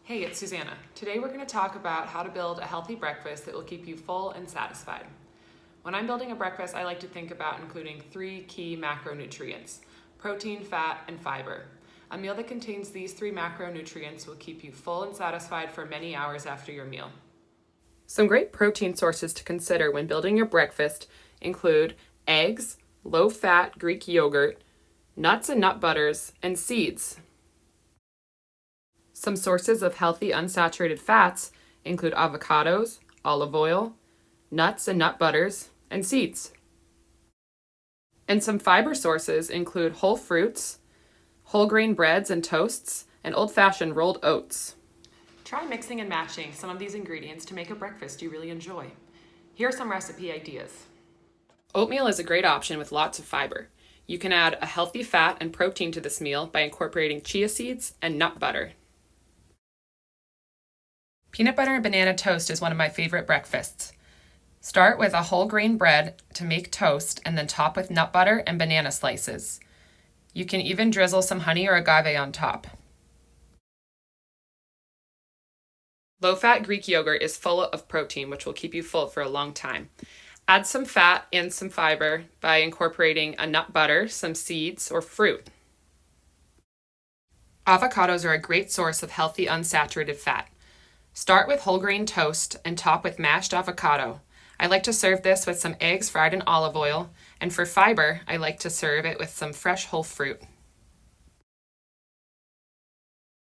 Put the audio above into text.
Hey, it's Susanna. Today we're going to talk about how to build a healthy breakfast that will keep you full and satisfied. When I'm building a breakfast, I like to think about including 3 key macronutrients: protein, fat, and fiber. A meal that contains these 3 macronutrients will keep you full and satisfied for many hours after your meal. Some great protein sources to consider when building your breakfast include eggs, low-fat Greek yogurt, nuts and nut butters, and seeds. Some sources of healthy unsaturated fats include avocados, olive oil, nuts and nut butters, and seeds. And some fiber sources include whole fruits, whole grain breads and toasts, and old-fashioned rolled oats. Try mixing and matching some of these ingredients to make a breakfast you really enjoy. Here are some recipe ideas. Oatmeal is a great option with lots of fiber. You can add a healthy fat and protein to this meal by incorporating chia seeds and nut butter. Peanut butter and banana toast is one of my favorite breakfasts. Start with a whole grain bread to make toast and then top with nut butter and banana slices. You can even drizzle some honey or agave on top. Low-fat Greek yogurt is full of protein, which will keep you full for a long time. Add some fat and some fiber by incorporating a nut butter, some seeds, or fruit. Avocados are a great source of healthy unsaturated fat. Start with whole grain toast and top with mashed avocado. I like to serve this with some eggs fried in olive oil, and for fiber, I like to serve it with some fresh whole fruit.